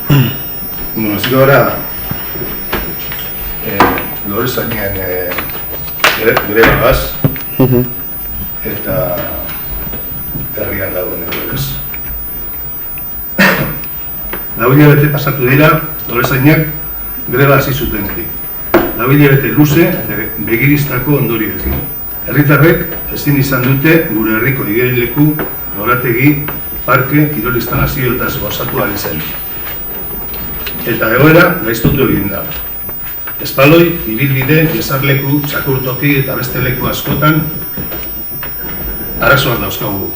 Ziko gara, Lorezainen grebagaz, eta herrian dagoen egoeraz. 4 hilabete pasatu dira, Lorezainak greba hasi zutenetik. 4 hilabete luze eta begiristako ondorioekin. Herritarrek ezin izan dute gure herriko igerileku, lorategi, parke, kirol instalazio eta gozatu ari zen. Eta egoera gaiztotu egin da. Espaloi, ibilbide, ezarleku, txakurtoki eta beste leku askotan arazoak dauzkagu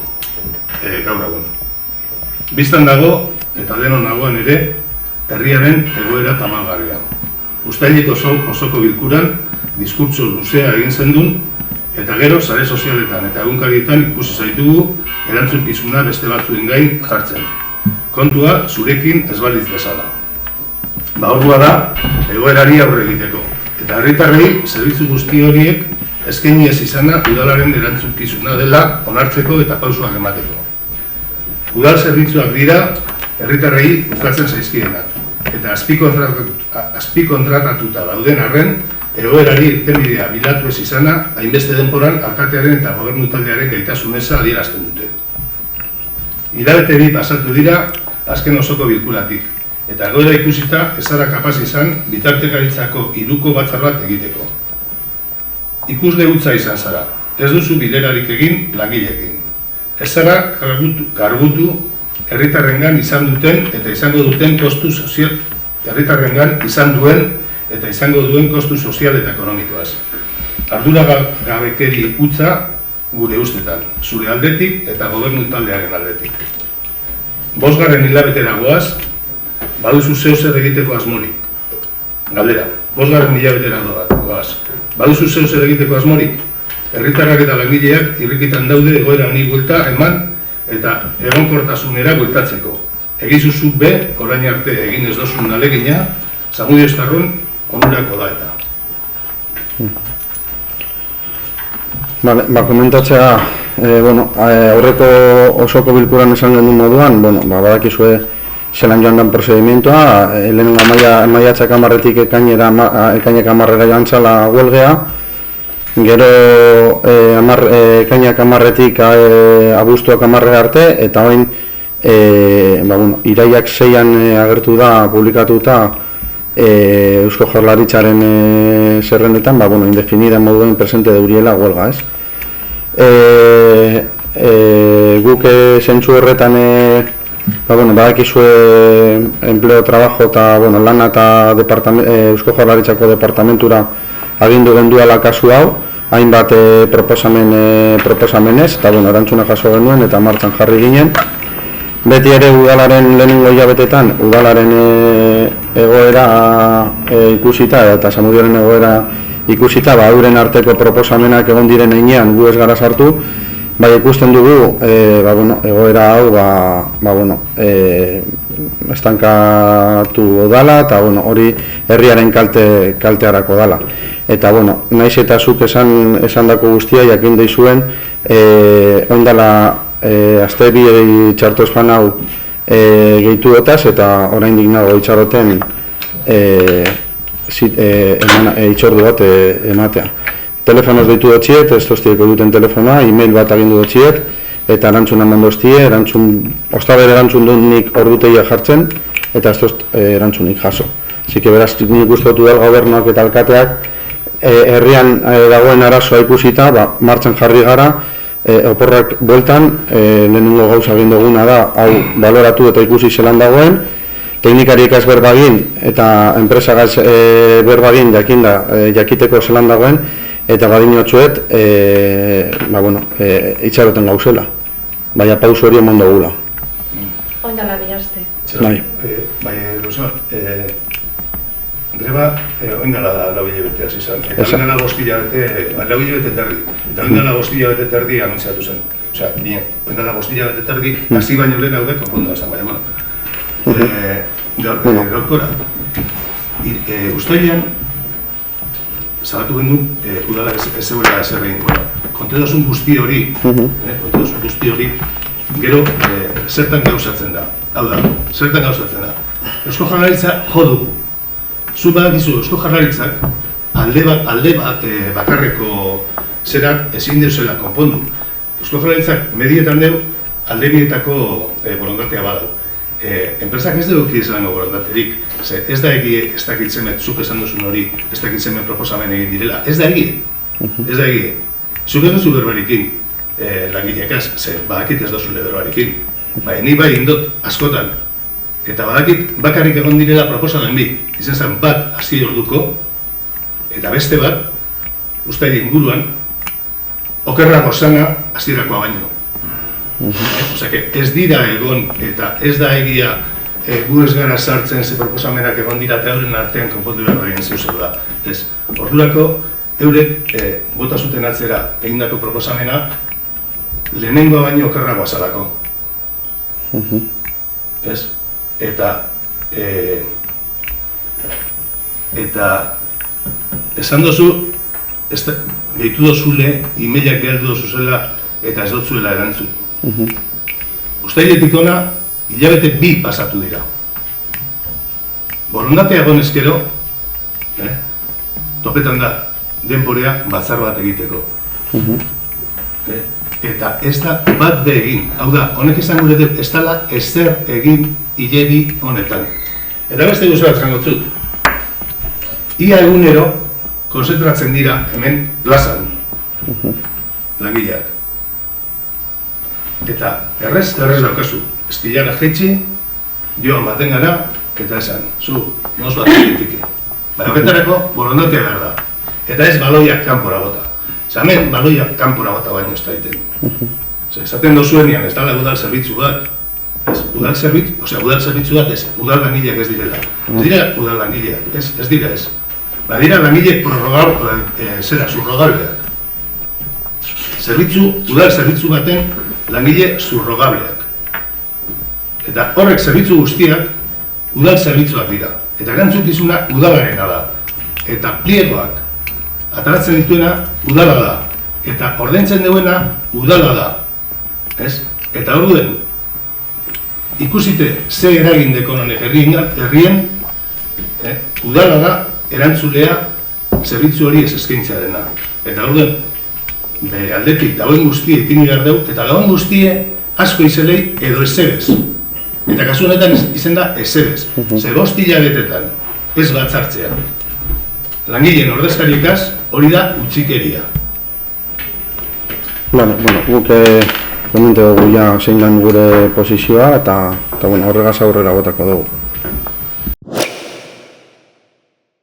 gaur egun. Bistan dago, eta denon nagoen ere, herriaren egoera tamalgarria. Uztaileko osoko bilkuran, diskurtso luzea egin zendun, eta gero, sare sozialetan eta egunkarietan ikusi zaitugu erantzukizuna beste batzuen gain jartzen. Kontua zurekin ez balitz bezala. Ordua da, egoerari aurre egiteko. Eta herritarrei zerbitzu guzti horiek eskaini ez izana udalaren erantzukizuna dela onartzeko eta pausoak emateko. Udal zerbitzuak dira herritarrei ukatzen zaizkienak. Eta azpikontratatuta dauden arren, egoerari irtenbidea bilatu ez izana, hainbeste denporan alkatearen eta gobernu taldearen gaitasun eza adierazten dute. Hilabete bi pasatu dira azken osoko bilkuratik. Eta egoera ikusita ez zara kapaz izan bitartekaritzako hiruko batzar bat egiteko. Ikusle hutsa izan zara, ez duzu bilerarik egin langileekin. Ez zara kargutu herritarrengan izan duten eta izango duten kostu sozial, herritarrengan izan duen eta izango duen kostu sozial eta ekonomikoaz. Arduragabekeri hutsa gure ustetan, zure aldetik eta gobernu taldearen aldetik. 5. hilabetera goaz, baduzu zeu zer egiteko asmorik. Galdera, 5. hilabetera goaz. Baduzu zeu zer egiteko asmorik. Herritarrak eta langileak irrikitan daude egoera honi buelta eman eta egonkortasunera bueltatzeko. Egizuzu be, orain arte egin ez dozun alegina, Zamudio Estarron onurako da eta. Komentatzea, aurreko osoko bilkuran esan genuen moduan, badakizue zelan joan den prozedimentoa, lehenengo maiatzak 10-etik ekainak 10-era joan zala huelgea, gero ekainak 10-etik abuztuak 10 arte, eta orain iraiak 6an agertu da, publikatuta Eusko Jaurlaritzaren zerrendetan, indefinida moduen presente deuriela huelga, ez? Guk zentzu horretan badakizue empleo, trabajo eta lana eta Eusko Jaurlaritzako departamentura agindu genduela kasu hau, hainbat proposamenez, eta erantzuna jaso genuen eta martxan jarri ginen. Beti ere udalaren lehenengo hilabetetan, udalaren egoera ikusita eta Zamudioren egoera ikusita, euren arteko proposamenak egon diren heinean gu ez gara sartu, ikusten dugu egoera hau estankatu dala eta hori herriaren kaltearako dala. Eta naiz eta zuk esandako guztia jakin deizuen oindala azte bi txarto espan hau gehitu dotaz eta oraindik nago itxaroten itxordu bat ematea. Telefonoz deitu dutxiet, ez toztieko duten telefonoa, e-mail bat agindu dutxiet, eta erantzun eman doztie, ostaber erantzun dut nik ordutegia jartzen, eta ez tozt erantzunik jaso. Zike beraz, nik ustotu del gobernuak eta alkateak, herrian dagoen arazoa ikusita, martxan jarri gara, oporrak bueltan, lehenengo gauza egin duguna da, hau baloratu eta ikusi zelan dagoen, teknikariek ez berbagin eta enpresagaz berbagin jakiteko zelan dagoen, eta badinotzuet, itxaroten gauzela. Baina pauso hori emon dugula. Oindala bihazte. Luzon, greba oindala da 4 hilabete hasi zen. Eta oindala 5 hilabete, 4 hilabete terdi. Eta oindala 5 hilabete terdi anuntziatu zen. Osea, bien, oindala 5 hilabete terdi, hasi baino lehen hau deko, kondo esan baina. Gaurkora, ustailean, zabatu gendu, udala ez zegoela ezer egin. Kontedozun guzti hori, gero zertan gauzatzen da. Hau da, zertan gauzatzen da. Eusko Jaurlaritza jo dugu. Zu badakizu Eusko Jaurlaritzak alde bakarreko zerak ezin deuzela konpondu. Eusko Jaurlaritzak medietan deu alde bietako borondatea badau. Enpresak ez dugu izango borondaterik. Ez da egie ez dakitzemet, zuk esan duzun hori, ez dakitzemet proposamen egin direla. Ez da egie. Ez da egie. Zuk ez duzu berbarikin langileekaz, badakit ez duzu berbarikin. Ni bai indot, askotan. Eta badakit bakarrik egon direla proposamen bi. Izan zen bat hasi orduko, eta beste bat, ustaile inguruan, okerrako zana hastirakoa baino. Osea, ez dira egon eta ez da egia gu ez gara sartzen ze proposamenak egon dira eta euren artean konpondu behar egin zeuzel da. Ordurako, eurek bota zuten atzera egindako proposamena lehenengoa baino okerragoa zalako. Eta esan dozu, gehitu dozule, emailak gehitu dozuzela eta ez dotzuela erantzun. Uztailetik ona, hilabete 2 pasatu dira. Borondatea egon ezkero, topetan da denborea batzar bat egiteko. Eta ez da bat be egin. Hau da, honek esan gure dut, ez dala ezer egin hilebi honetan. Eta beste guzu bat zangotzut. Ia egunero konzentratzen dira hemen plazan. Langileak. Eta errez daukazu. Estilara jetxi, joan baten gara, eta esan, zu, noz bat egitiki. Horretarako borondatea behar da. Eta ez baloiak kanpora bota. Hemen baloiak kanpora bota baino ez da egiten. Esaten dozuenean, ez dala udal zerbitzu bat. Udal zerbitzu bat ez, udal langileak ez direla. Ez dira udal langileak, ez dira ez. Badira langile surrogableak. Udal zerbitzu baten langile surrogableak. Eta horrek zerbitzu guztiak udal zerbitzuak dira. Eta erantzukizuna udalarena da. Eta pliegoak ataratzen dituena udala da. Eta ordaintzen duena udala da. Eta orduen, ikusite ze eragin dekonon herrien, udala da erantzulea zerbitzu hori ez eskaintzearena. Eta orduen, bere aldetik dagoen guztie ipini behar dugu, eta dagoen guztie asko izelei edo ezebez. Eta kasu honetan izen da ezebez. Ze 5 hilabetetan ez batzartzea. Langileen ordezkariekaz hori da utzikeria. Guk komente dugu ja zein lan gure posizioa eta horregaz aurrera botako dugu.